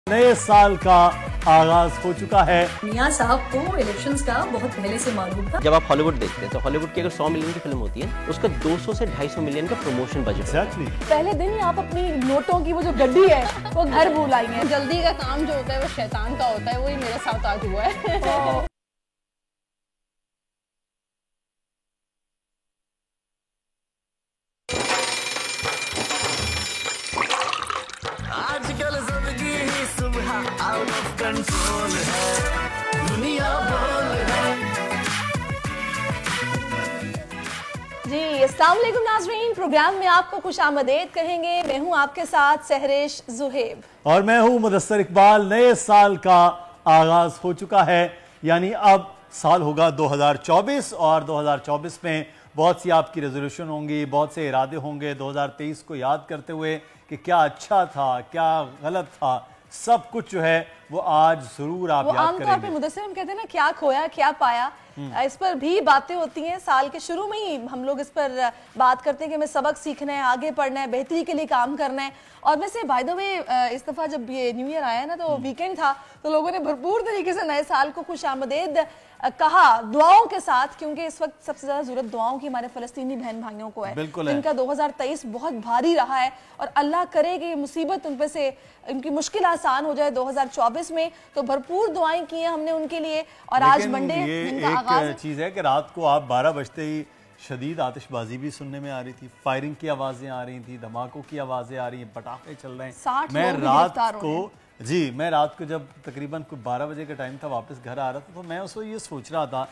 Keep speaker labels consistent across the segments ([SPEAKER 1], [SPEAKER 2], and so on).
[SPEAKER 1] नए साल का आगाज हो चुका है।
[SPEAKER 2] मियां साहब को इलेक्शंस का बहुत पहले से मालूम था।
[SPEAKER 3] जब आप हॉलीवुड देखते हैं तो हॉलीवुड की अगर 100 मिलियन की फिल्म होती है उसका 200 से 250 मिलियन का प्रमोशन बजट
[SPEAKER 1] Exactly.
[SPEAKER 4] पहले दिन ही आप अपनी नोटों की वो जो गड्डी है वो घर भूल आई है।
[SPEAKER 5] जल्दी का काम जो होता है वो शैतान का होता है, वही मेरे साथ आज हुआ है।
[SPEAKER 6] आजकल जिंदगी ही सुबह आउट ऑफ कंट्रोल है, दुनिया बोल है।
[SPEAKER 4] जी अस्सलाम वालेकुम नाज़रीन, प्रोग्राम में आपको खुशामदीद कहेंगे। मैं हूं आपके साथ सहरेश जुहेब
[SPEAKER 1] और मैं हूं मुदस्सर इकबाल। नए साल का आगाज हो चुका है, यानी अब साल होगा 2024 और 2024 में बहुत सी आपकी रेजोल्यूशन होंगी, बहुत से इरादे होंगे 2023 को याद करते हुए कि क्या अच्छा था क्या गलत था, सब कुछ जो है वो आज जरूर आप याद
[SPEAKER 4] आमतौर
[SPEAKER 1] करेंगे।
[SPEAKER 4] पे मुदस्सिर हम कहते हैं ना, क्या खोया क्या पाया, इस पर भी बातें होती हैं। साल के शुरू में ही हम लोग इस पर बात करते हैं कि हमें सबक सीखना है, आगे पढ़ना है, बेहतरी के लिए काम करना है। और वैसे बाय द वे इस दफा जब ये न्यू ईयर आया ना तो वीकेंड था, तो लोगों ने भरपूर तरीके से नए साल को खुशामदीद कहा दुआओं के साथ, क्योंकि इस वक्त सबसे ज्यादा जरूरत दुआओं की हमारे फलस्तीनी बहन भाइयों को है।
[SPEAKER 1] बिल्कुल
[SPEAKER 4] इनका 2023 बहुत भारी रहा है और अल्लाह करे कि ये मुसीबत उन पे से इनकी मुश्किल आसान हो जाए 2024 में। तो भरपूर दुआएं की हैं हमने उनके लिए। और आज मंडे
[SPEAKER 1] ये एक चीज है कि रात को आप 12 बजते ही शदीद आतिशबाजी भी सुनने में आ रही थी, फायरिंग की आवाजें आ रही थी, धमाकों की आवाजें आ रही हैं, पटाखे चल रहे हैं।
[SPEAKER 4] 60
[SPEAKER 1] मैं
[SPEAKER 4] लोग भी
[SPEAKER 1] रात
[SPEAKER 4] गिरफ्तार
[SPEAKER 1] को मैं रात को जब तकरीबन 12 बजे का टाइम था, वापस घर आ रहा था, तो मैं उसको ये सोच रहा था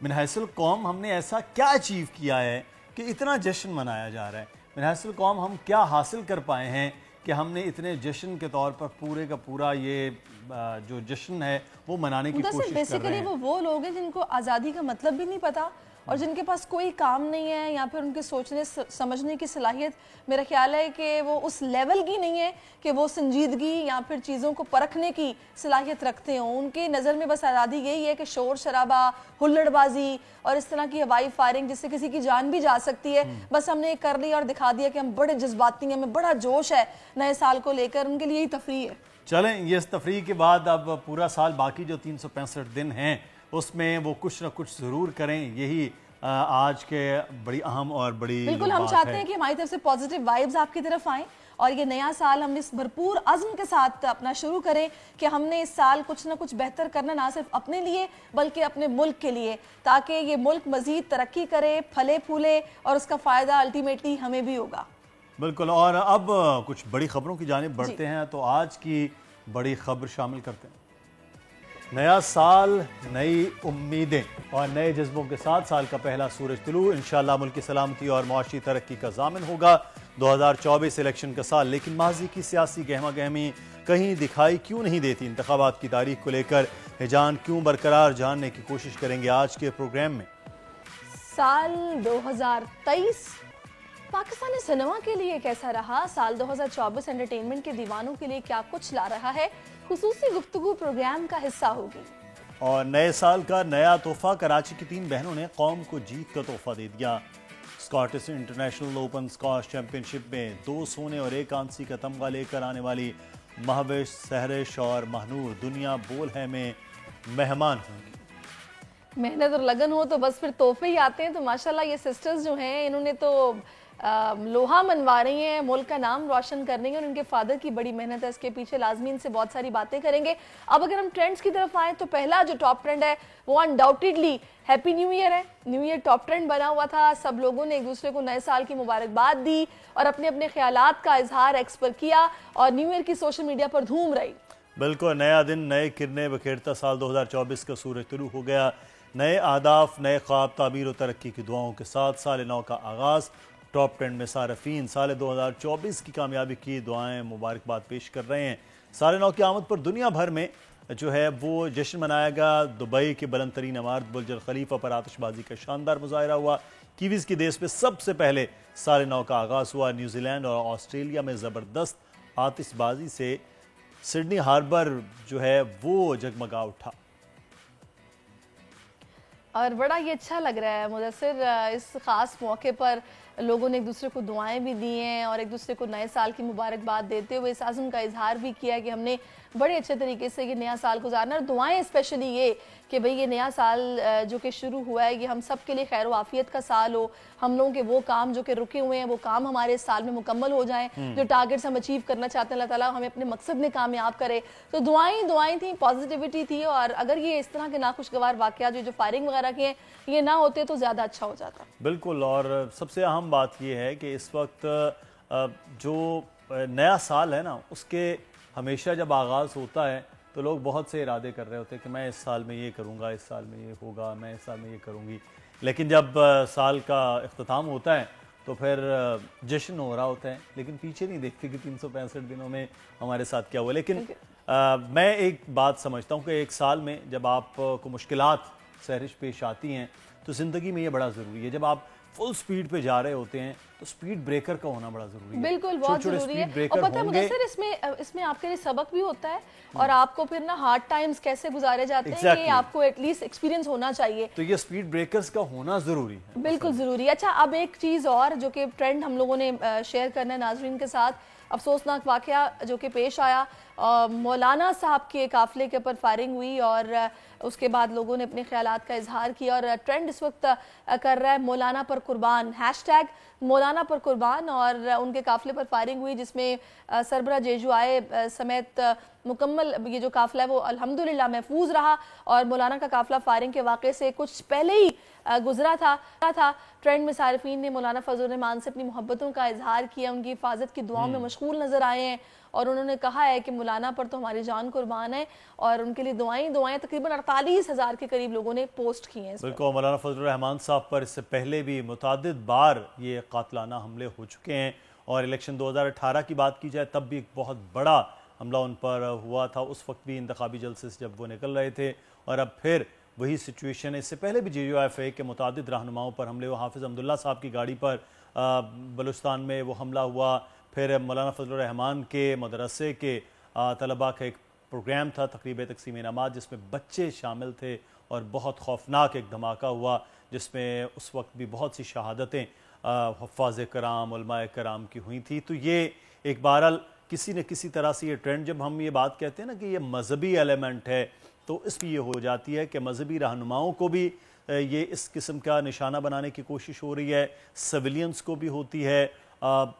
[SPEAKER 1] मिनहासिल कौम हमने ऐसा क्या अचीव किया है कि इतना जश्न मनाया जा रहा है। मिनहासिल कौम हम क्या हासिल कर पाए हैं कि हमने इतने जश्न के तौर पर पूरे का पूरा ये जो जश्न है वो मनाने की कोशिश कर रहे हैं।
[SPEAKER 4] बेसिकली वो लोग हैं जिनको आज़ादी का मतलब भी नहीं पता और जिनके पास कोई काम नहीं है या फिर उनके सोचने समझने की सलाहियत मेरा ख्याल है कि वो उस लेवल की नहीं है कि वो संजीदगी या फिर चीज़ों को परखने की सलाहियत रखते हों। उनके नज़र में बस आज़ादी यही है कि शोर शराबा, हुल्लड़बाजी और इस तरह की हवाई फायरिंग जिससे किसी की जान भी जा सकती है, बस हमने कर लिया और दिखा दिया कि हम बड़े जज्बाती हैं, हमें बड़ा जोश है नए साल को लेकर। उनके लिए यही तफरीह है।
[SPEAKER 1] चलें, ये इस तफरीह के बाद अब पूरा साल बाकी जो 365 दिन हैं उसमें वो कुछ ना कुछ ज़रूर करें, यही आज के बड़ी अहम और बड़ी
[SPEAKER 4] बिल्कुल हम चाहते हैं कि हमारी तरफ से पॉजिटिव वाइब्स आपकी तरफ आएँ और ये नया साल हम इस भरपूर अज़्म के साथ अपना शुरू करें कि हमने इस साल कुछ ना कुछ बेहतर करना, ना सिर्फ अपने लिए बल्कि अपने मुल्क के लिए, ताकि ये मुल्क मज़ीद तरक्की करे, फले फूले और उसका फ़ायदा अल्टीमेटली हमें भी होगा।
[SPEAKER 1] बिल्कुल। और अब कुछ बड़ी खबरों की जानिब बढ़ते हैं, तो आज की बड़ी खबर शामिल करते हैं। नया साल, नई उम्मीदें और नए जज्बों के साथ साल का पहला सूरज तुलू इंशाअल्लाह मुल्क की सलामती और मुआशी तरक्की का ज़ामिन होगा। 2024 इलेक्शन का साल, लेकिन माजी की सियासी गहमा गहमी कहीं दिखाई क्यों नहीं देती। इंतखाबात की तारीख को लेकर हिजान क्यों बरकरार, जानने की कोशिश करेंगे आज के प्रोग्राम में।
[SPEAKER 4] साल 2023 पाकिस्तानी सिनेमा के लिए कैसा रहा, साल 2024 एंटरटेनमेंट के दीवानों के लिए क्या कुछ ला रहा है, खुसूसी गुफ्तगू प्रोग्राम का हिस्सा होगी।
[SPEAKER 1] और नए साल का नया तोहफा, कराची की 3 बहनों ने कौम को जीत का तोहफा दे दिया। Scottish international open squash championship में 2 सोने और 1 कांसी का तमगा लेकर आने वाली महविश, सहरिश और महनूर दुनिया बोल है में मेहमान होंगी।
[SPEAKER 4] मेहनत और लगन हो तो बस फिर तोहफे ही आते हैं। तो माशाल्लाह ये सिस्टर्स जो हैं इन्होंने तो लोहा मनवा रही हैं, मुल्क का नाम रोशन कर रही हैं और उनके फादर की बड़ी मेहनत है इसके पीछे। लाजमी इनसे बहुत सारी बातें करेंगे। अब अगर हम ट्रेंड्स की तरफ आए तो पहला जो टॉप ट्रेंड है वो अनडाउटेडली हैप्पी न्यू ईयर है। न्यू ईयर टॉप ट्रेंड बना हुआ था, सब लोगों ने एक दूसरे को नए साल की मुबारकबाद दी और अपने अपने ख्यालात का इजहार एक्स पर किया और न्यू ईयर की सोशल मीडिया पर धूम रही।
[SPEAKER 1] बिल्कुल, नया दिन, नए किरने बखेरता साल 2024 का सूरज तुलू हो गया। नए आदाफ, नए ख्वाब, ताबीर और तरक्की की दुआओं के साथ साल नौ का आगाज़। टॉप ट्रेंड में सारफीन साल 2024 की कामयाबी की दुआएं, मुबारकबाद पेश कर रहे हैं। साल नौ की आमद पर दुनिया भर में जो है वो जश्न मनाएगा। दुबई के बुलंद तरीन इमारत बुर्ज अल खलीफा पर आतिशबाजी का शानदार मुजाहरा हुआ। कीवीज़ की देश में सबसे पहले साल नौ का आगाज़ हुआ। न्यूजीलैंड और ऑस्ट्रेलिया में ज़बरदस्त आतिशबाजी से सिडनी हार्बर जो है वो जगमगा उठा
[SPEAKER 4] और बड़ा ये अच्छा लग रहा है मुदस्सिर, इस ख़ास मौके पर लोगों ने एक दूसरे को दुआएं भी दी हैं और एक दूसरे को नए साल की मुबारकबाद देते हुए इस आज़म का इजहार भी किया कि हमने बड़े अच्छे तरीके से ये नया साल गुजारना, और दुआएं स्पेशली ये कि भाई ये नया साल जो कि शुरू हुआ है ये हम सब के लिए खैर आफियत का साल हो, हम लोगों के वो काम जो कि रुके हुए हैं वो काम हमारे इस साल में मुकम्मल हो जाएं, जो टारगेट्स हम अचीव करना चाहते हैं अल्लाह ताला हमें अपने मकसद में कामयाब करे। तो दुआएं थी, पॉजिटिविटी थी, और अगर ये इस तरह के नाखुशगवार वाक़यात जो फायरिंग वगैरह के हैं ये ना होते तो ज़्यादा अच्छा हो जाता।
[SPEAKER 1] बिल्कुल, और सबसे अहम बात ये है कि इस वक्त जो नया साल है ना उसके हमेशा जब आगाज़ होता है तो लोग बहुत से इरादे कर रहे होते हैं कि मैं इस साल में ये करूँगा, इस साल में ये होगा, मैं इस साल में ये करूँगी, लेकिन जब साल का इख्तिताम होता है तो फिर जश्न हो रहा होता है, लेकिन पीछे नहीं देखते कि 365 दिनों में हमारे साथ क्या हुआ। लेकिन मैं एक बात समझता हूँ कि एक साल में जब आपको मुश्किलात सहरिश पेश आती हैं तो ज़िंदगी में ये बड़ा ज़रूरी है, जब आप फुल स्पीड पे जा रहे होते हैं तो स्पीड ब्रेकर का होना बड़ा जरूरी है।
[SPEAKER 4] बिल्कुल, बहुत जरूरी है। और पता है मुदस्सिर, इसमें आपके लिए सबक भी होता है और आपको फिर ना हार्ड टाइम्स कैसे गुजारे जाते हैं ये आपको एटलीस्ट एक्सपीरियंस होना चाहिए।
[SPEAKER 1] तो ये स्पीड ब्रेकर्स का होना जरूरी है,
[SPEAKER 4] बिल्कुल जरूरी है। अच्छा, अब एक चीज और जो कि ट्रेंड हम लोगों ने शेयर करना है नाजरीन के साथ, अफसोसनाक वाकया जो कि पेश आया, मौलाना साहब के काफिले के ऊपर फायरिंग हुई और उसके बाद लोगों ने अपने ख्यालात का इजहार किया और ट्रेंड इस वक्त कर रहा है मौलाना पर कुर्बान, हैशटैग मौलाना पर कुर्बान, और उनके काफिले पर फायरिंग हुई जिसमें सरबरा जेजू आए समेत मुकम्मल ये जो काफिला है वो अल्हम्दुलिल्लाह महफूज रहा और मौलाना का काफिला फायरिंग के वाक़े से कुछ पहले ही गुजरा था। ट्रेंड में सारिफीन ने मौलाना फजल रहमान से अपनी मोहब्बतों का इजहार किया, उनकी हिफाजत की दुआओं में मशगूल नजर आए हैं और उन्होंने कहा है कि मौलाना पर तो हमारी जान कुर्बान है और उनके लिए दुआएं तकरीबन 48,000 के करीब लोगों ने पोस्ट की हैं।
[SPEAKER 1] बिल्कुल, मौलाना फजल रहमान साहब पर इससे पहले भी मुतादिद बार ये कातलाना हमले हो चुके हैं और इलेक्शन 2018 की बात की जाए तब भी एक बहुत बड़ा हमला उन पर हुआ था, उस वक्त भी इंतखाबी जलसे से जब वो निकल रहे थे और अब फिर वही सिचुएशन है। इससे पहले भी JUIFA के मुतादिद रहनुमाओं पर हमले हुए, हाफिज़ अब्दुल्ला साहब की गाड़ी पर बलूचिस्तान में वो हमला हुआ, फिर मौलाना फजल रहमान के मदरसे के तलबा का एक प्रोग्राम था तकरीब तक़सीम इनामात जिसमें बच्चे शामिल थे और बहुत खौफनाक एक धमाका हुआ जिसमें उस वक्त भी बहुत सी शहादतें हफ़ाज़ कराम उलमाए कराम की हुई थी। तो ये एक बहरहाल किसी न किसी तरह से ये ट्रेंड, जब हम ये बात कहते हैं ना कि ये मजहबी एलिमेंट है तो इसकी ये हो जाती है कि मजहबी रहनुमाओं को भी ये इस किस्म का निशाना बनाने की कोशिश हो रही है, सिविलियंस को भी होती है,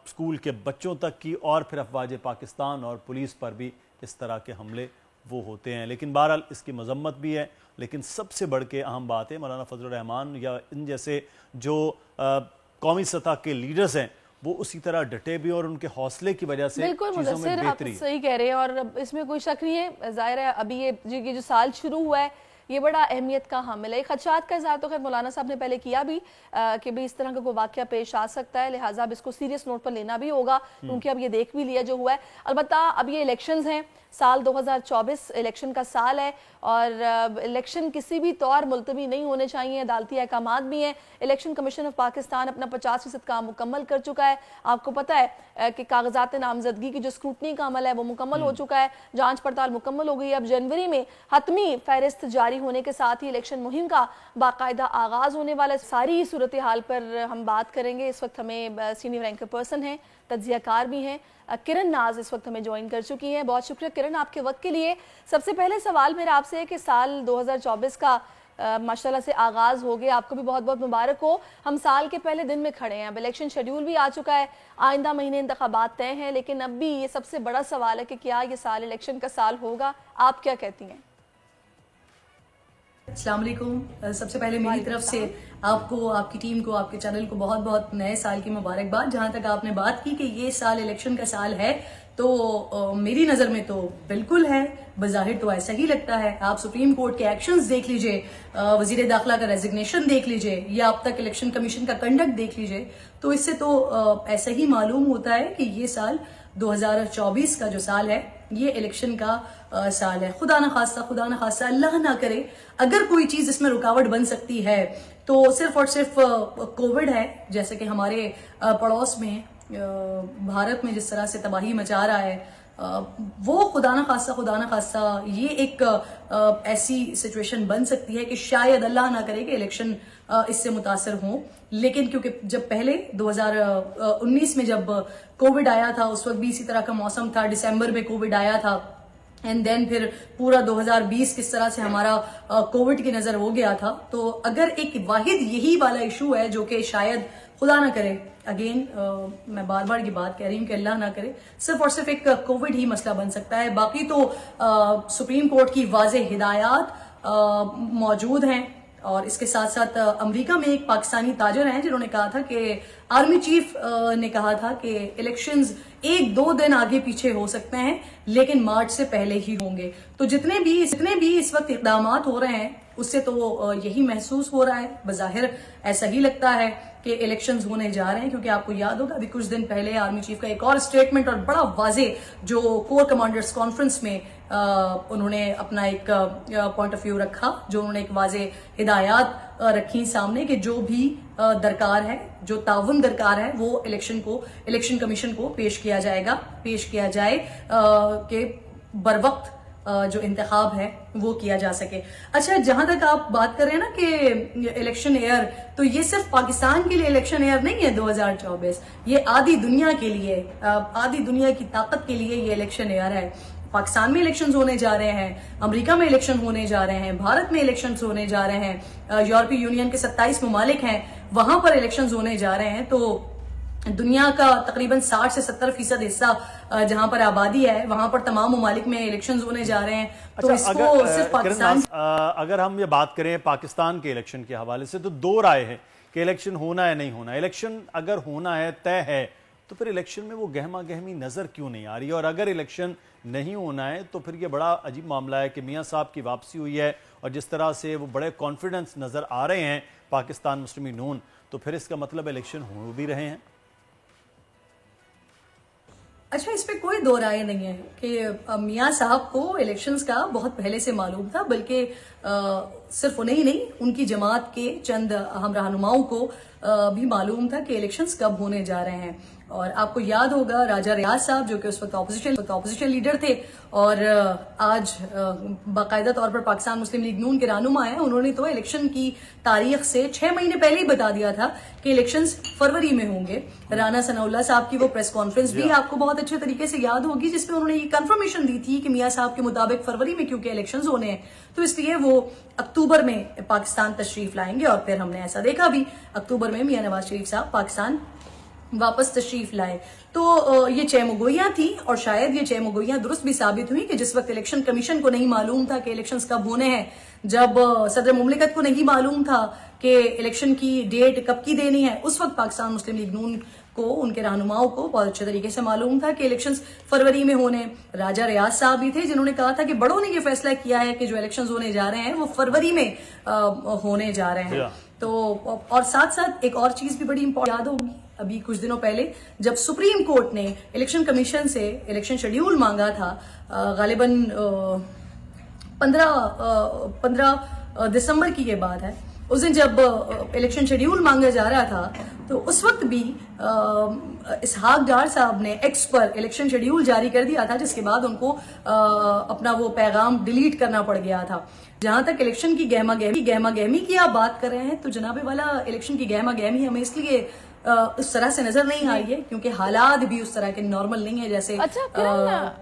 [SPEAKER 1] स्कूल के बच्चों तक की, और फिर अफवाज पाकिस्तान और पुलिस पर भी इस तरह के हमले वो होते हैं। लेकिन बहरहाल इसकी मजम्मत भी है, लेकिन सबसे बढ़ के अहम बात है मौलाना फजल रहमान या इन जैसे जो कौमी सतह के लीडर्स हैं वो उसी तरह डटे भी और उनके हौसले की वजह से चीजों में बेहतरी है।
[SPEAKER 4] सही कह रहे हैं और इसमें कोई शक नहीं है, जाहिर है अभी ये जो साल शुरू हुआ है ये बड़ा अहमियत का हामिल है। खदशात का इज़हार तो खैर मौलाना साहब ने पहले किया भी कि भाई इस तरह का कोई वाक़या पेश आ सकता है, लिहाजा अब इसको सीरियस नोट पर लेना भी होगा क्योंकि अब ये देख भी लिया जो हुआ है। अलबत्ता अब ये इलेक्शंस हैं, साल 2024 इलेक्शन का साल है और इलेक्शन किसी भी तौर मुलतवी नहीं होने चाहिए, अदालती अहकामात भी हैं। इलेक्शन कमीशन ऑफ पाकिस्तान अपना 50% काम मुकम्मल कर चुका है। आपको पता है कि कागजात नामजदगी की जो स्क्रूटनी का अमल है वो मुकम्मल हो चुका है, जांच पड़ताल मुकम्मल हो गई है। अब जनवरी में हतमी फहरिस्त जारी होने के साथ ही इलेक्शन मुहिम का बाकायदा आगाज होने वाला है। सारी सूरत हाल पर हम बात करेंगे। इस वक्त हमें सीनियर रैंकर पर्सन है, तज्जियाकार भी हैं, किरण नाज इस वक्त हमें ज्वाइन कर चुकी हैं। बहुत शुक्रिया किरण आपके वक्त के लिए। सबसे पहले सवाल मेरा आपसे है कि साल 2024 का माशाल्लाह से आगाज हो गया, आपको भी बहुत बहुत मुबारक हो। हम साल के पहले दिन में खड़े हैं, अब इलेक्शन शेड्यूल भी आ चुका है, आइंदा महीने इंतखाबात तय हैं, लेकिन अब भी ये सबसे बड़ा सवाल है कि क्या ये साल इलेक्शन का साल होगा, आप क्या कहती हैं?
[SPEAKER 2] अस्सलाम वालेकुम। सबसे पहले मेरी तरफ से आपको, आपकी टीम को, आपके चैनल को बहुत बहुत नए साल की मुबारकबाद। जहां तक आपने बात की कि ये साल इलेक्शन का साल है तो मेरी नज़र में तो बिल्कुल है, बज़ाहिर तो ऐसा ही लगता है। आप सुप्रीम कोर्ट के एक्शंस देख लीजिए, वजीर दाखिला का रेजिग्नेशन देख लीजिए या अब तक इलेक्शन कमीशन का कंडक्ट देख लीजिए, तो इससे तो ऐसा ही मालूम होता है कि ये साल 2024 का जो साल है ये इलेक्शन का साल है। खुदा ना खास्ता अल्लाह ना करे अगर कोई चीज इसमें रुकावट बन सकती है तो सिर्फ और सिर्फ कोविड है। जैसे कि हमारे पड़ोस में भारत में जिस तरह से तबाही मचा रहा है, वो खुदा ना खास्ता ये एक ऐसी सिचुएशन बन सकती है कि शायद अल्लाह ना करे कि इलेक्शन इससे मुतासर हों। लेकिन क्योंकि जब पहले 2019 में जब कोविड आया था उस वक्त भी इसी तरह का मौसम था, दिसंबर में कोविड आया था, एंड देन फिर पूरा 2020 किस तरह से हमारा कोविड की नजर हो गया था। तो अगर एक वाहिद यही वाला इशू है जो कि शायद खुदा ना करे, अगेन मैं बार बार ये बात कह रही हूँ कि अल्लाह ना करे, सिर्फ और सिर्फ एक कोविड ही मसला बन सकता है। बाकी तो सुप्रीम कोर्ट की वाज़ेह हिदायत मौजूद हैं। और इसके साथ साथ अमेरिका में एक पाकिस्तानी ताजर हैं जिन्होंने कहा था कि आर्मी चीफ ने कहा था कि इलेक्शंस 1-2 दिन आगे पीछे हो सकते हैं लेकिन मार्च से पहले ही होंगे। तो जितने भी इस वक्त इकदाम हो रहे हैं उससे तो यही महसूस हो रहा है, बज़ाहिर ऐसा ही लगता है कि इलेक्शंस होने जा रहे हैं। क्योंकि आपको याद होगा अभी कुछ दिन पहले आर्मी चीफ का एक और स्टेटमेंट और बड़ा वाजे जो कोर कमांडर्स कॉन्फ्रेंस में उन्होंने अपना एक पॉइंट ऑफ व्यू रखा, जो उन्होंने एक वाजे हिदायत रखी सामने कि जो भी दरकार है, जो ताउन दरकार है वो इलेक्शन कमीशन को पेश किया जाए कि बर वक्त जो इंतखाब है वो किया जा सके। अच्छा, जहां तक आप बात कर रहे हैं ना कि इलेक्शन ईयर, तो ये सिर्फ पाकिस्तान के लिए इलेक्शन ईयर नहीं है 2024, ये आधी दुनिया के लिए, आधी दुनिया की ताकत के लिए ये इलेक्शन ईयर है। पाकिस्तान में इलेक्शंस होने जा रहे हैं, अमेरिका में इलेक्शन होने जा रहे हैं, भारत में इलेक्शंस होने जा रहे हैं, यूरोपीय यूनियन के 27 ममालिक हैं वहां पर इलेक्शंस होने जा रहे हैं। तो दुनिया का तकरीबन 60 से 70% हिस्सा जहां पर आबादी है वहां पर तमाम ममालिक में इलेक्शंस होने जा रहे हैं। तो इसको सिर्फ पाकिस्तान,
[SPEAKER 1] अगर हम ये बात करें पाकिस्तान के इलेक्शन के हवाले से तो दो राय है कि इलेक्शन होना है नहीं होना। इलेक्शन अगर होना है, तय है, तो फिर इलेक्शन में वो गहमा गहमी नजर क्यों नहीं आ रही? और अगर इलेक्शन नहीं होना है तो फिर ये बड़ा अजीब मामला है कि मियां साहब की वापसी हुई है और जिस तरह से वो बड़े कॉन्फिडेंस नजर आ रहे हैं पाकिस्तान मुस्लिम लीग नून, तो फिर इसका मतलब इलेक्शन हो भी रहे हैं।
[SPEAKER 2] अच्छा, इस पे कोई दो राय नहीं है कि मियां साहब को इलेक्शंस का बहुत पहले से मालूम था, बल्कि सिर्फ उन्हें ही नहीं, उनकी जमात के चंद अहम रहनुमाओं को भी मालूम था कि इलेक्शंस कब होने जा रहे हैं। और आपको याद होगा राजा रियाज साहब जो कि उस वक्त ऑपोजिशन लीडर थे और आज बाकायदा तौर पर पाकिस्तान मुस्लिम लीग नून के रहनुमा हैं, उन्होंने तो इलेक्शन की तारीख से 6 महीने पहले ही बता दिया था कि इलेक्शंस फरवरी में होंगे। राना सनाउल्लाह साहब की वो प्रेस कॉन्फ्रेंस भी आपको बहुत अच्छे तरीके से याद होगी जिसमें उन्होंने ये कंफर्मेशन दी थी कि मियां साहब के मुताबिक फरवरी में क्योंकि इलेक्शंस होने हैं तो इसलिए वो अक्टूबर में पाकिस्तान तशरीफ लाएंगे। और फिर हमने ऐसा देखा भी, अक्टूबर में मियां नवाज शरीफ साहब पाकिस्तान वापस तशरीफ लाए। तो ये चेमुगोइयां थी और शायद ये चेमुगोइयां दुरुस्त भी साबित हुई कि जिस वक्त इलेक्शन कमीशन को नहीं मालूम था कि इलेक्शंस कब होने हैं, जब सदर मुमलिकत को नहीं मालूम था कि इलेक्शन की डेट कब की देनी है, उस वक्त पाकिस्तान मुस्लिम लीग नून को, उनके रहनुमाओं को बहुत अच्छे तरीके से मालूम था कि इलेक्शंस फरवरी में होने। राजा रियाज साहब भी थे जिन्होंने कहा था कि बड़ों ने ये फैसला किया है कि जो इलेक्शंस होने जा रहे हैं वो फरवरी में होने जा रहे हैं। तो और साथ साथ एक और चीज भी बड़ी इंपॉर्टेंट याद होगी, अभी कुछ दिनों पहले जब सुप्रीम कोर्ट ने इलेक्शन कमीशन से इलेक्शन शेड्यूल मांगा था, गालिबन 15 दिसंबर की ये बात है, उस दिन जब इलेक्शन शेड्यूल मांगा जा रहा था तो उस वक्त भी इसहाक डार साहब ने एक्स पर इलेक्शन शेड्यूल जारी कर दिया था, जिसके बाद उनको अपना वो पैगाम डिलीट करना पड़ गया था। जहां तक इलेक्शन की गहमा गहमी की आप बात कर रहे हैं तो जनाबे वाला इलेक्शन की गहमा गहमी हमें इसलिए उस तरह से नजर नहीं आई है क्योंकि हालात भी उस तरह के नॉर्मल नहीं है जैसे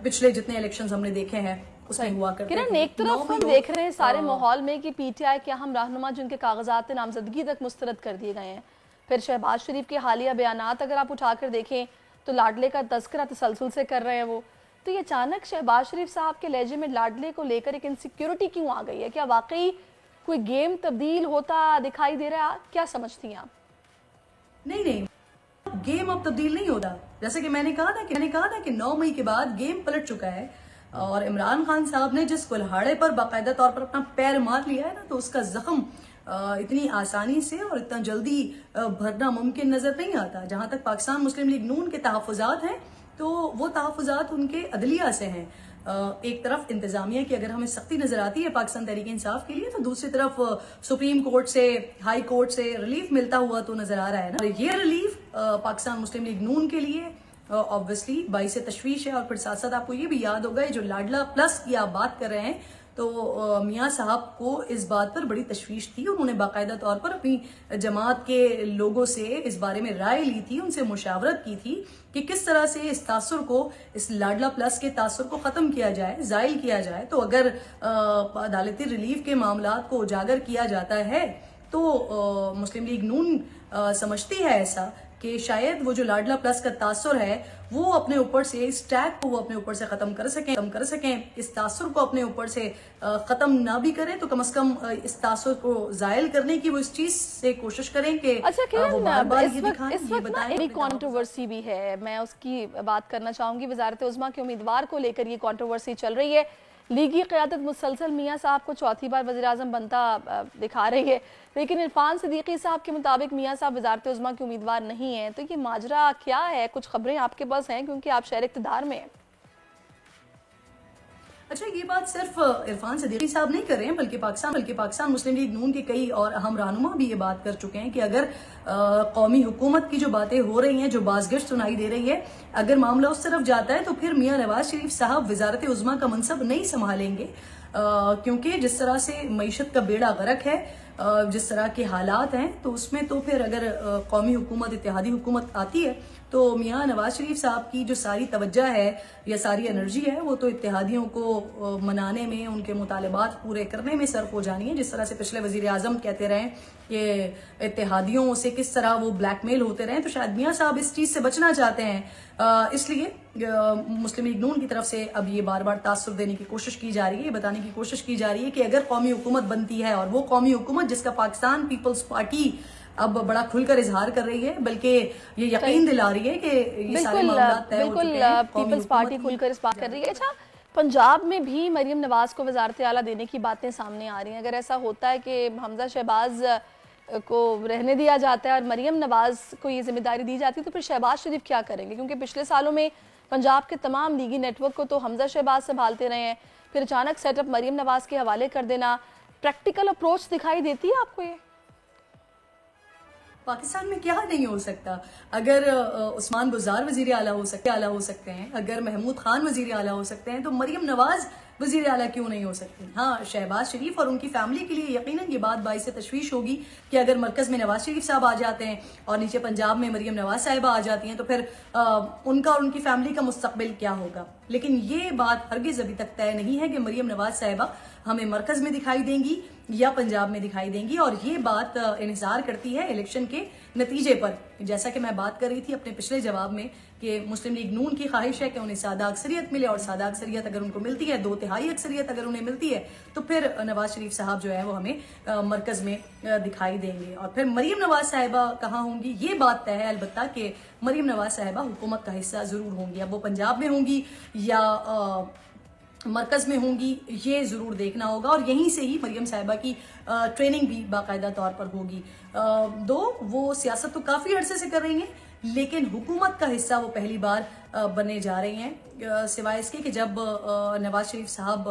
[SPEAKER 2] पिछले जितने इलेक्शंस हमने देखे हैं उसमें हुआ करते
[SPEAKER 4] हैं। एक तरफ हम देख रहे हैं सारे माहौल में कि पीटीआई के अहम रहनुमा जिनके कागजात नामजदगी तक मुस्तरद कर दिए गए हैं, फिर शहबाज शरीफ के हालिया बयानात अगर आप उठाकर देखें तो लाडले का तस्करा तसलसल से कर रहे हैं वो, तो ये अचानक शहबाज शरीफ साहब के लहजे में लाडले को लेकर एक इनसिक्योरिटी क्यों आ गई है? क्या वाकई कोई गेम तब्दील होता दिखाई दे रहा है? क्या समझती हैं आप?
[SPEAKER 2] नहीं, गेम अब तब्दील नहीं होता। जैसे कि मैंने कहा था कि 9 मई के बाद गेम पलट चुका है और इमरान खान साहब ने जिस कुल्हाड़े पर बाकायदा तौर पर अपना पैर मार लिया है ना, तो उसका जख्म इतनी आसानी से और इतना जल्दी भरना मुमकिन नजर नहीं आता। जहां तक पाकिस्तान मुस्लिम लीग नून के तहफ़्फ़ुज़ात हैं तो वो तहफ़्फ़ुज़ात उनके अदलिया से हैं। एक तरफ इंतजामिया की अगर हमें सख्ती नजर आती है पाकिस्तान तहरीक इंसाफ के लिए, तो दूसरी तरफ सुप्रीम कोर्ट से, हाई कोर्ट से रिलीफ मिलता हुआ तो नजर आ रहा है ना। ये रिलीफ पाकिस्तान मुस्लिम लीग नून के लिए ऑब्वियसली बाइस तशवीश है। और फिर साथ साथ आपको ये भी याद होगा जो लाडला प्लस की आप बात कर रहे हैं तो मियाँ साहब को इस बात पर बड़ी तशवीश थी। उन्होंने बाकायदा तौर पर अपनी जमात के लोगों से इस बारे में राय ली थी, उनसे मुशावरत की थी कि किस तरह से इस तासुर को, इस लाडला प्लस के तासुर को ख़त्म किया जाए, ज़ाइल किया जाए। तो अगर अदालती रिलीफ के मामला को उजागर किया जाता है तो मुस्लिम लीग नून समझती है ऐसा कि शायद वो जो लाडला प्लस का तासुर है वो अपने ऊपर से, इस टैग को वो अपने ऊपर से खत्म कर सकें, इस तासुर को अपने ऊपर से खत्म ना भी करें तो कम से कम इस तासुर को जायल करने की वो इस चीज से कोशिश करें कि
[SPEAKER 4] अच्छा
[SPEAKER 2] वो बार-बार ये
[SPEAKER 4] इस वक्त ना एक कंट्रोवर्सी भी है, मैं उसकी बात करना चाहूंगी। वजारत उज़्मा के उम्मीदवार को लेकर ये कंट्रोवर्सी चल रही है। लीगी क़यादत मुसलसल मियाँ साहब को चौथी बार वज़ीर आज़म बनता दिखा रही है, लेकिन इरफान सिद्दीकी साहब के मुताबिक मियाँ साहब वज़ारत उज़्मा के उम्मीदवार नहीं हैं। तो ये माजरा क्या है? कुछ खबरें आपके पास हैं क्योंकि आप शहर इक़्तिदार में हैं।
[SPEAKER 2] अच्छा, ये बात सिर्फ इरफान सिद्दीकी साहब नहीं कर रहे हैं, बल्कि पाकिस्तान मुस्लिम लीग नून के कई और अहम रहनुमा भी ये बात कर चुके हैं कि अगर कौमी हुकूमत की जो बातें हो रही हैं, जो बाज़गश्त सुनाई दे रही है, अगर मामला उस तरफ जाता है तो फिर मियाँ नवाज शरीफ साहब वज़ारत उज़्मा का मनसब नहीं संभालेंगे, क्योंकि जिस तरह से मईशत का बेड़ा गर्क है, जिस तरह के हालात हैं, तो उसमें तो फिर अगर कौमी हुकूमत, इत्तेहादी हुकूमत आती है तो मियाँ नवाज शरीफ साहब की जो सारी तवज्जो है या सारी एनर्जी है वो तो इत्तेहादियों को मनाने में, उनके मुतालबात पूरे करने में सर्फ हो जानी है। जिस तरह से पिछले वजीर आजम कहते रहे कि इत्तेहादियों से किस तरह वो ब्लैकमेल होते रहे, तो शायद मियाँ साहब इस चीज़ से बचना चाहते हैं। इसलिए मुस्लिम लीग नून की तरफ से अब ये बार बार तासुर देने की कोशिश की जा रही है, ये बताने की कोशिश की जा रही है कि अगर कौमी हुकूमत बनती है, और वो कौमी हुकूमत जिसका पाकिस्तान पीपल्स पार्टी अब बड़ा खुलकर इजहार कर रही है, बल्कि ये यकीन दिला रही है कि ये सारे मामला तय हो चुके हैं,
[SPEAKER 4] पीपल्स पार्टी खुलकर इस बात कर रही है। अच्छा, पंजाब में भी मरियम नवाज को वजारत आला देने की बातें सामने आ रही हैं। अगर ऐसा होता है कि हमजा शहबाज को रहने दिया जाता है और मरियम नवाज को ये जिम्मेदारी दी जाती है, तो फिर शहबाज शरीफ क्या करेंगे? क्योंकि पिछले सालों में पंजाब के तमाम लीगी नेटवर्क को तो हमजा शहबाज संभालते रहे हैं, फिर अचानक सेटअप मरियम नवाज के हवाले कर देना, प्रैक्टिकल अप्रोच दिखाई देती है आपको? ये
[SPEAKER 2] पाकिस्तान में क्या नहीं हो सकता? अगर उस्मान गुजार वजीर आला हो सकते हैं, अगर महमूद खान वजीर आला हो सकते हैं, तो मरियम नवाज वजीर आला क्यों नहीं हो सकती? हाँ, शहबाज शरीफ और उनकी फैमिली के लिए यकीनन ये बात बाइस तशवीश होगी कि अगर मरकज में नवाज शरीफ साहब आ जाते हैं और नीचे पंजाब में मरियम नवाज साहिबा आ जाती हैं, तो फिर उनका और उनकी फैमिली का मुस्तकबिल क्या होगा? लेकिन ये बात हरगिज अभी तक तय नहीं है कि मरियम नवाज साहिबा हमें मरकज में दिखाई देंगी या पंजाब में दिखाई देंगी, और ये बात इन्हिसार करती है इलेक्शन के नतीजे पर। जैसा कि मैं बात कर रही थी अपने पिछले जवाब में कि मुस्लिम लीग नून की ख्वाहिश है कि उन्हें सादा अक्सरियत मिले, और सादा अक्सरियत अगर उनको मिलती है, 2/3 अक्सरियत अगर उन्हें मिलती है, तो फिर नवाज शरीफ साहब जो है वो हमें मरकज में दिखाई देंगे। और फिर मरियम नवाज साहिबा कहाँ होंगी, ये बात तय है अलबत्ता कि मरियम नवाज साहिबा हुकूमत का हिस्सा जरूर होंगी। अब वो पंजाब में होंगी या मरकज में होंगी, ये जरूर देखना होगा, और यहीं से ही मरियम साहिबा की ट्रेनिंग भी बाकायदा तौर पर होगी। दो वो सियासत तो काफी अरसे से कर रही हैं, लेकिन हुकूमत का हिस्सा वो पहली बार बनने जा रही हैं, सिवाय इसके कि जब नवाज शरीफ साहब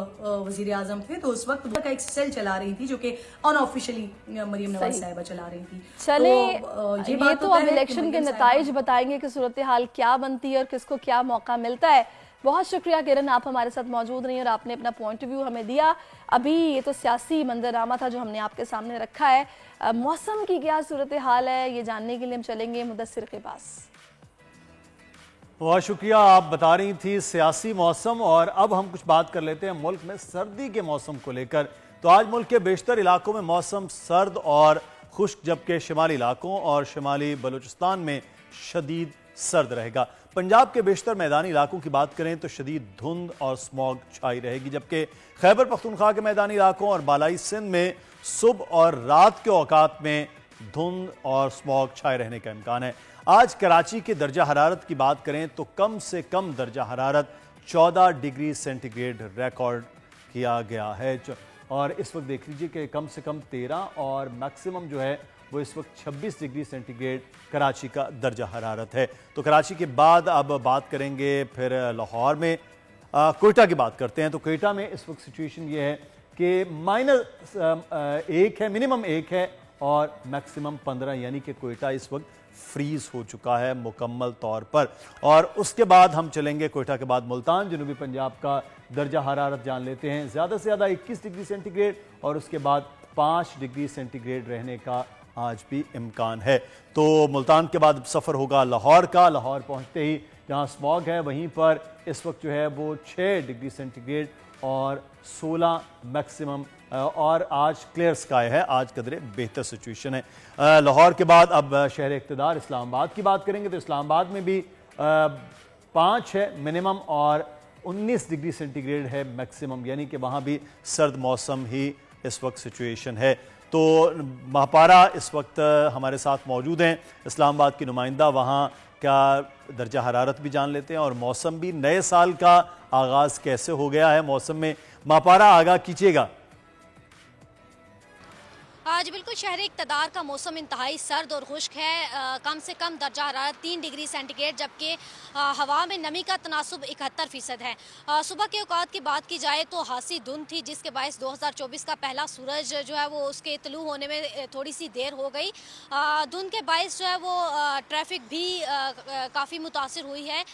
[SPEAKER 2] वजीर आजम थे तो उस वक्त का एक सेल चला रही थी जो कि अनऑफिशियली मरियम नवाज साहिबा चला रही थी।
[SPEAKER 4] चले,
[SPEAKER 2] तो
[SPEAKER 4] ये बात तो अब इलेक्शन के नताइज बताएंगे कि सूरत हाल क्या बनती है और किसको क्या मौका मिलता है। बहुत शुक्रिया किरण, आप हमारे साथ मौजूद रही और आपने अपना पॉइंट ऑफ व्यू हमें दिया। अभी ये तो सियासी मंजरनामा था जो हमने आपके सामने रखा है। मौसम की क्या सूरत हाल है ये जानने के लिए हम चलेंगे मुदस्सिर के पास।
[SPEAKER 1] बहुत शुक्रिया, आप बता रही थी सियासी मौसम, और अब हम कुछ बात कर लेते हैं मुल्क में सर्दी के मौसम को लेकर। तो आज मुल्क के बेशतर इलाकों में मौसम सर्द और खुश्क, जबकि शिमाली इलाकों और शिमाली बलूचिस्तान में शदीद सर्द रहेगा। पंजाब के बेशतर मैदानी इलाकों की बात करें तो शदीद धुंध और स्मॉग छाई रहेगी, जबकि खैबर पख्तूनख्वा के मैदानी इलाकों और बालाई सिंध में सुबह और रात के औकात में धुंध और स्मॉग छाए रहने का इम्कान है। आज कराची के दर्जा हरारत की बात करें तो कम से कम दर्जा हरारत 14 डिग्री सेंटीग्रेड रिकॉर्ड किया गया है, और इस वक्त देख लीजिए कि कम से कम 13 और मैक्सिमम जो है वो इस वक्त 26 डिग्री सेंटीग्रेड कराची का दर्जा हरारत है। तो कराची के बाद अब बात करेंगे फिर लाहौर में, कोयटा की बात करते हैं। तो कोयटा में इस वक्त सिचुएशन ये है कि -1 है, मिनिमम 1 है और मैक्सिमम 15, यानी कि कोयटा इस वक्त फ्रीज हो चुका है मुकम्मल तौर पर। और उसके बाद हम चलेंगे कोयटा के बाद मुल्तान, जनूबी पंजाब का दर्जा हरारत जान लेते हैं। ज़्यादा से ज़्यादा 21 डिग्री सेंटीग्रेड और उसके बाद 5 डिग्री सेंटीग्रेड रहने का आज भी इम्कान है। तो मुल्तान के बाद सफ़र होगा लाहौर का। लाहौर पहुँचते ही जहाँ स्मॉग है वहीं पर इस वक्त जो है वो 6 डिग्री सेंटीग्रेड और 16 मैक्सिमम और आज क्लियर स्काई है। आज कदरे बेहतर सिचुएशन है। लाहौर के बाद अब शहर इक़्तिदार इस्लामाबाद की बात करेंगे तो इस्लामाबाद में भी 5 है मिनिमम और 19 डिग्री सेंटीग्रेड है मैक्सिमम, यानी कि वहाँ भी सर्द मौसम ही इस वक्त सिचुएशन है। तो महापारा इस वक्त हमारे साथ मौजूद हैं, इस्लामाबाद की नुमाइंदा, वहाँ का दर्जा हरारत भी जान लेते हैं और मौसम भी। नए साल का आगाज़ कैसे हो गया है मौसम में, महापारा आगाह कीजिएगा।
[SPEAKER 7] आज बिल्कुल शहर इक़्तिदार का मौसम इंतहाई सर्द और खुश्क है। कम से कम दर्जा हरारत 3 डिग्री सेंटीग्रेड, जबकि हवा में नमी का तनासुब 71% है। सुबह के औकात की बात की जाए तो हासी धुंध थी, जिसके बायस 2024 का पहला सूरज जो है वो उसके तलू होने में थोड़ी सी देर हो गई। धुंध के बायस जो है वो ट्रैफिक भी काफ़ी मुतासिर हुई है।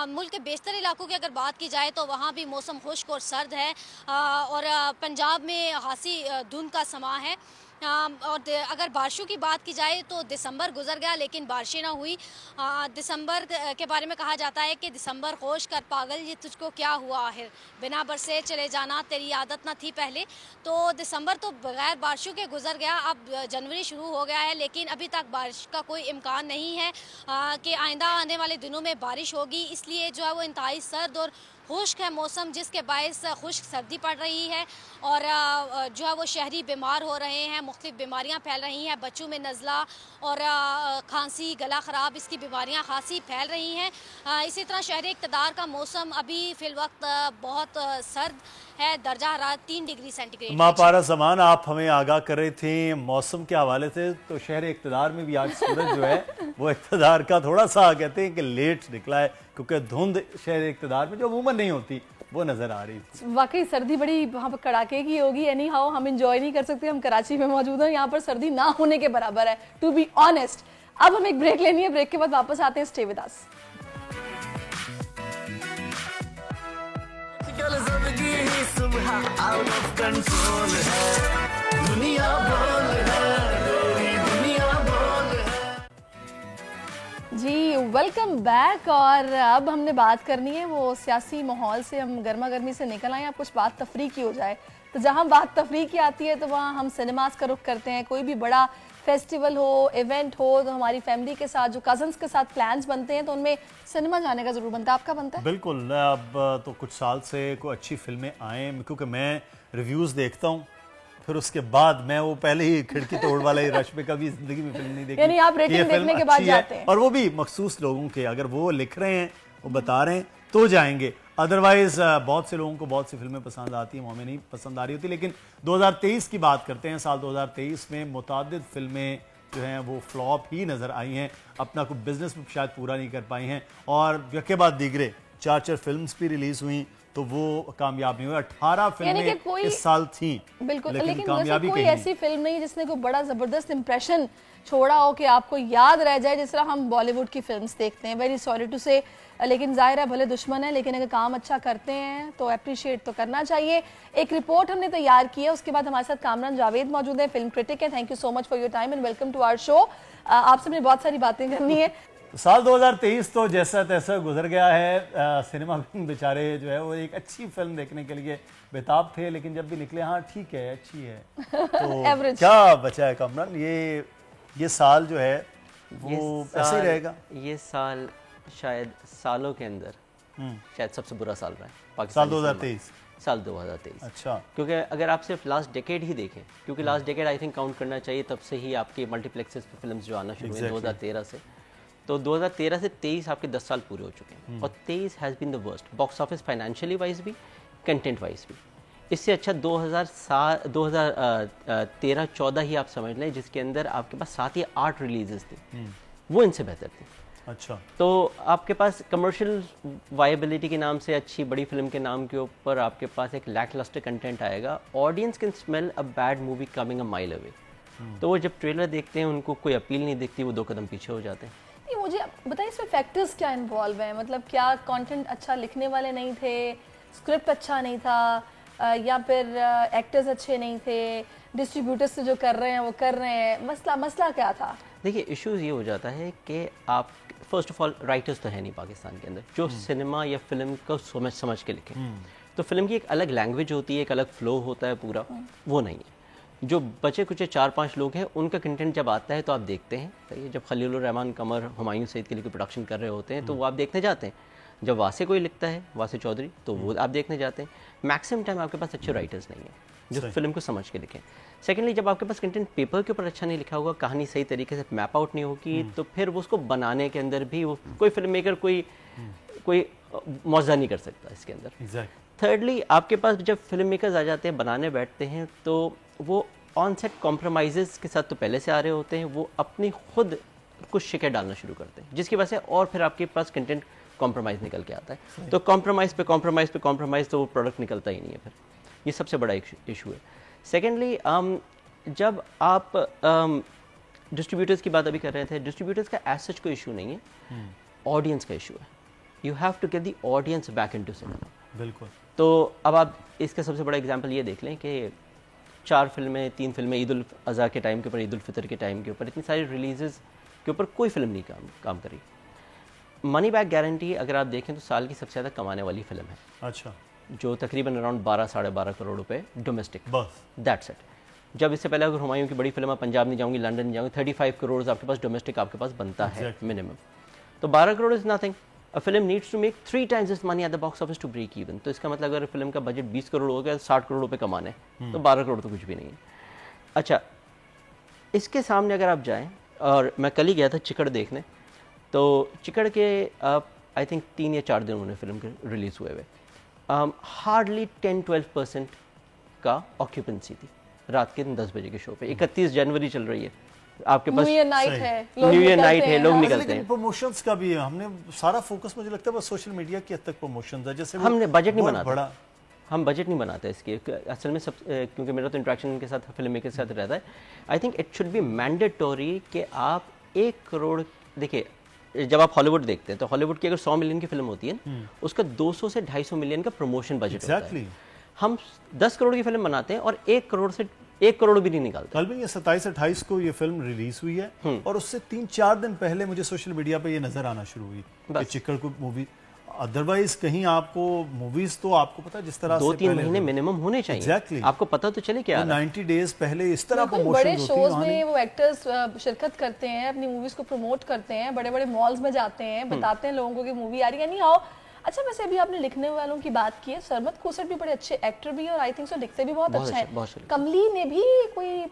[SPEAKER 7] मुल्क के बेशतर इलाकों की अगर बात की जाए तो वहाँ भी मौसम खुश्क और सर्द है और पंजाब में हासी धुंध का समा है। और अगर बारिशों की बात की जाए तो दिसंबर गुजर गया लेकिन बारिशें ना हुई। दिसंबर के बारे में कहा जाता है कि दिसंबर होश कर पागल, ये तुझको क्या हुआ आखिर, बिना बरसे चले जाना तेरी आदत ना थी पहले। तो दिसंबर तो बगैर बारिशों के गुजर गया। अब जनवरी शुरू हो गया है लेकिन अभी तक बारिश का कोई इम्कान नहीं है कि आइंदा आने वाले दिनों में बारिश होगी। इसलिए जो है वो इंतहाई सर्द और खुश्क है मौसम, जिसके बायस खुश्क सर्दी पड़ रही है और जो है वो शहरी बीमार हो रहे हैं, मुख्तलिफ बीमारियां फैल रही हैं। बच्चों में नज़ला और खांसी, गला ख़राब, इसकी बीमारियां खासी फैल रही हैं। इसी तरह शहर इक़्तिदार का मौसम अभी फ़िल वक्त बहुत सर्द है, दर्जा हरारत 3 डिग्री सेंटीग्रेड।
[SPEAKER 1] महापारा ज़मान, आप हमें आगाह कर रही थी मौसम के हवाले से, तो शहर इक़्तिदार में भी आज सूरज जो है वो इक़्तिदार का थोड़ा सा कहते हैं कि लेट निकला है, क्योंकि धुंध शहर इक़्तिदार में जो अमूमन नहीं होती वो नज़र आ रही थी।
[SPEAKER 4] वाकई सर्दी बड़ी वहाँ पर कड़ाके की होगी। एनी हाउ हम इंजॉय नहीं कर सकते, हम कराची में मौजूद हैं, यहाँ पर सर्दी ना होने के बराबर है, टू बी ऑनेस्ट। अब हम एक ब्रेक लेनी है, ब्रेक के बाद वापस आते हैं। Stay with us.
[SPEAKER 6] जिंदगी ही सुबह आउट ऑफ कंट्रोल है, दुनिया बोल है, तेरी दुनिया बोल है।
[SPEAKER 4] जी वेलकम बैक। और अब हमने बात करनी है वो सियासी माहौल से, हम गर्मा गर्मी से निकल आए, अब कुछ बात तफरीह की हो जाए। तो जहाँ बात तफरीह की आती है तो वहाँ हम सिनेमास का रुख करते हैं। कोई भी बड़ा फेस्टिवल हो, इवेंट हो, तो हमारी फैमिली के साथ, जो कजन्स के साथ प्लान्स बनते हैं तो उनमें सिनेमा जाने का ज़रूर बनता है। आपका बनता है?
[SPEAKER 1] बिल्कुल। अब तो कुछ साल से कोई अच्छी फिल्में आए, क्योंकि मैं रिव्यूज़ देखता हूँ, फिर उसके बाद मैं वो पहले ही खिड़की तोड़ वाला ही रश में कभी जिंदगी में फिल्म नहीं देखी।
[SPEAKER 4] यानी आप रेटिंग देखने के बाद जाते हैं?
[SPEAKER 1] और वो भी मखसूस लोगों के, अगर वो लिख रहे हैं, वो बता रहे हैं तो जाएंगे। अदरवाइज बहुत से लोगों को बहुत सी फिल्में पसंद आती हैं, हमें नहीं पसंद आ रही होती। लेकिन 2023 की बात करते हैं। साल 2023 में मुतादिद फिल्में जो हैं वो फ्लॉप ही नज़र आई हैं, अपना कोई बिजनेस में शायद पूरा नहीं कर पाई हैं और यके बाद दीगरे 4 फिल्म्स भी रिलीज हुई तो वो कामयाब नहीं हुई। 18 फिल्में इस साल थी,
[SPEAKER 4] बिल्कुल,
[SPEAKER 1] लेकिन कामयाबी
[SPEAKER 4] कोई ऐसी फिल्म नहीं जिसने कोई बड़ा जबरदस्त इंप्रेशन छोड़ा हो कि आपको याद रह जाए, जिस तरह हम बॉलीवुड की फिल्म्स देखते हैं। वेरी सॉरी टू से, लेकिन जाहिर है भले दुश्मन है, लेकिन अगर काम अच्छा करते हैं तो अप्रिशिएट तो करना चाहिए। एक रिपोर्ट हमने तैयार की है, उसके बाद हमारे साथ कामरान जावेद मौजूद है, फिल्म क्रिटिक है। Thank you so much for your time and welcome to our show. आपसे मुझे बहुत सारी बातें करनी है।
[SPEAKER 1] साल 2023 तो जैसा तैसा गुजर गया है। सिनेमा बेचारे जो है वो एक अच्छी फिल्म देखने के लिए बेताब थे, लेकिन जब भी निकले हाँ ठीक है, अच्छी है, तो क्या बचा है कामरान? ये साल जो है वो ऐसे ही रहेगा।
[SPEAKER 3] ये साल शायद सालों के अंदर शायद सबसे बुरा साल रहा है
[SPEAKER 1] पाकिस्तान। साल 2023।
[SPEAKER 3] अच्छा, क्योंकि अगर आप सिर्फ लास्ट डेकेड ही देखें, क्योंकि last decade I think count करना चाहिए, तब से ही आपकी मल्टीप्लेक्सेस पे फिल्म्स जो आना शुरू हुई 2013 से। तो 2013 से 23 आपके 10 साल पूरे हो चुके हैं और 23 has been the worst, box office financially wise भी, कंटेंट वाइज भी। इससे अच्छा 2013-14 ही आप समझ लें, जिसके अंदर आपके पास 7 या 8 रिलीजेस थी, वो इनसे बेहतर थी।
[SPEAKER 1] अच्छा, तो
[SPEAKER 3] आपके पास कमर्शियल वायबिलिटी के नाम से अच्छी बड़ी फिल्म के नाम के ऊपर आपके पास एक लैकलस्टर कंटेंट आएगा। Audience can smell a bad movie coming a mile away. तो वो जब ट्रेलर देखते हैं उनको कोई अपील नहीं दिखती, वो 2 कदम पीछे हो जाते हैं।
[SPEAKER 4] मुझे बताइए इसमें फैक्टर्स क्या इन्वॉल्व हैं, मतलब क्या कंटेंट अच्छा लिखने वाले नहीं थे, स्क्रिप्ट अच्छा नहीं था, या फिर एक्टर्स अच्छे नहीं थे, डिस्ट्रीब्यूटर्स से जो कर रहे हैं वो कर रहे हैं, मसला क्या था?
[SPEAKER 3] देखिए इश्यूज ये हो जाता है कि आप फर्स्ट ऑफ ऑल राइटर्स तो है नहीं पाकिस्तान के अंदर जो सिनेमा या फिल्म को समझ के लिखें। तो फिल्म की एक अलग लैंग्वेज होती है, एक अलग फ्लो होता है पूरा, वो नहीं है। जो बचे कुछ 4-5 लोग हैं उनका कंटेंट जब आता है तो आप देखते हैं, सही है। जब खलीलुर रहमान कमर हुमायूं सईद के लिए कोई प्रोडक्शन कर रहे होते हैं तो वो आप देखने जाते हैं। जब वासे कोई लिखता है, वासे चौधरी, तो वो आप देखने जाते हैं। मैक्सिमम टाइम आपके पास अच्छे राइटर्स नहीं हैं जो फिल्म को समझ के लिखें। सेकेंडली, जब आपके पास कंटेंट पेपर के ऊपर अच्छा नहीं लिखा होगा, कहानी सही तरीके से मैप आउट नहीं होगी, तो फिर वो उसको बनाने के अंदर भी वो कोई फिल्म मेकर कोई मौजा नहीं कर सकता इसके अंदर। थर्डली, आपके पास जब फिल्म मेकर्स आ जाते हैं, बनाने बैठते हैं, तो वो ऑन सेट कॉम्प्रोमाइज़ के साथ तो पहले से आ रहे होते हैं, वो अपनी खुद कुछ शिकन डालना शुरू करते हैं, जिसकी वजह से और फिर आपके पास कंटेंट कॉम्प्रोमाइज़ निकल के आता है। तो कॉम्प्रोमाइज़ पे कॉम्प्रोमाइज़ तो वो प्रोडक्ट निकलता ही नहीं है फिर। ये सबसे बड़ा इशू है। सेकेंडली, जब आप डिस्ट्रीब्यूटर्स की बात अभी कर रहे थे, डिस्ट्रीब्यूटर्स का एज सच कोई इशू नहीं है, ऑडियंस का इशू है। You have to get the audience back into cinema.
[SPEAKER 1] बिल्कुल।
[SPEAKER 3] तो अब आप इसका सबसे बड़ा एग्जांपल ये देख लें कि 3 फिल्में ईद उल अज़हा के टाइम के ऊपर, ईद उल फितर के टाइम के ऊपर, इतनी सारी रिलीजेस के ऊपर कोई फिल्म नहीं काम करी। मनी बैक गारंटी अगर आप देखें तो साल की सबसे ज़्यादा कमाने वाली फिल्म है।
[SPEAKER 1] अच्छा।
[SPEAKER 3] जो तकरीबन अराउंड 12-12.5 करोड़ रुपए डोमेस्टिक,
[SPEAKER 1] बस
[SPEAKER 3] दैट्स इट। जब इससे पहले अगर हुमायूं की बड़ी फिल्म है, पंजाब नहीं जाऊंगी, लंदन नहीं जाऊंगी, 35 करोड़ आपके पास डोमेस्टिक आपके पास बनता है मिनिमम। तो 12 crore is nothing. A film needs to make 3 times this money at the box office to break even. तो इसका मतलब अगर फिल्म का बजट 20 करोड़ हो गया, 60 करोड़ रुपए कमाने, तो 12 करोड़ तो कुछ भी नहीं है। अच्छा, इसके सामने अगर आप जाएं, और मैं कल ही गया था चिकड़ देखने, तो चिकड़ के आई थिंक 3 या 4 दिन उन्होंने फिल्म के रिलीज़ हुए हुए, हार्डली 10-12% का ऑक्यूपेंसी थी रात के 10 बजे के शो पे। 31 जनवरी चल रही है, आपके पास
[SPEAKER 4] न्यू ईयर नाइट है,
[SPEAKER 3] लोग निकलते हैं।
[SPEAKER 1] प्रमोशंस का भी है, हमने सारा फोकस मुझे लगता है बस सोशल मीडिया की हद तक प्रमोशंस है। जैसे
[SPEAKER 3] हमने बजट नहीं बनाते, हम बजट नहीं बनाते इसके असल में सब, क्योंकि मेरा तो इंटरेक्शन इनके साथ, फिल्म मेकर के साथ रहता है। I think it should be mandatory कि आप 1 करोड़, देखिए जब आप हॉलीवुड देखते हैं तो हॉलीवुड की अगर 100 मिलियन की फिल्म होती है, उसका 200 से 250 मिलियन का प्रमोशन बजट होता है। हम 10 करोड़ की फिल्म बनाते हैं और 1 करोड़ से 1 करोड़ भी नहीं निकालते।
[SPEAKER 1] कल भी ये 27-28 को ये फिल्म रिलीज हुई है, और उससे 3-4 दिन पहले मुझे सोशल मीडिया पे ये नजर आना शुरू हुई कि चिक्कड़ को मूवी। अदरवाइज कहीं आपको मूवीज तो आपको पता है जिस तरह
[SPEAKER 3] 2-3 महीने मिनिमम होने चाहिए।
[SPEAKER 1] Exactly.
[SPEAKER 3] आपको पता तो चले क्या
[SPEAKER 1] 90 डेज पहले इस तरह प्रमोशन
[SPEAKER 4] बड़े शोज में वो एक्टर्स शिरकत करते हैं, अपनी मूवीज को प्रमोट करते हैं, बड़े बड़े मॉल्स में जाते हैं, बताते हैं लोगों को कि मूवी आ रही है, नहीं आओ। अच्छा, वैसे अभी आपने लिखने वालों की बात की है, सरमत खोसट भी बड़े अच्छे एक्टर भी है और आई थिंक सो लिखते भी बहुत अच्छा है। कमली ने भी कोई,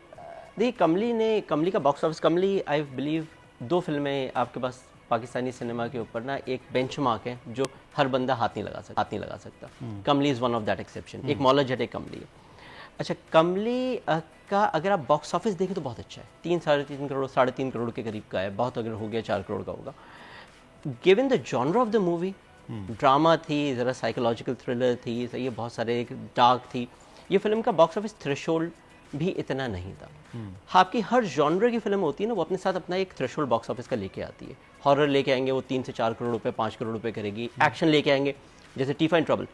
[SPEAKER 3] देखिए कमली का box office, Kamli I believe 2 फिल्में आपके पास पाकिस्तानी सिनेमा के ऊपर ना एक बेंचमार्क है जो हर बंदा हाथ नहीं लगा सकता। कमली is one of that exception. एक मौला जट, एक कमली है। अच्छा, कमली का अगर आप बॉक्स ऑफिस देखें तो बहुत अच्छा है, 3-3.5 करोड़, 3.5 करोड़ के करीब का है, बहुत अगर हो गया 4 करोड़ का होगा। Given the genre of the movie, drama थी, ज़रा साइकोलॉजिकल थ्रिलर थी, सही है, बहुत सारे डार्क थी, ये फिल्म का बॉक्स ऑफिस थ्रेशोल्ड भी इतना नहीं था। आपकी हर जॉनर की फिल्म होती है ना, वो अपने साथ अपना एक थ्रेशोल्ड बॉक्स ऑफिस का लेके आती है। हॉरर लेके आएंगे वो 3 से 4 करोड़ रुपए, 5 करोड़ रुपए करेगी। एक्शन लेके आएंगे, जैसे टी फाइन ट्रबल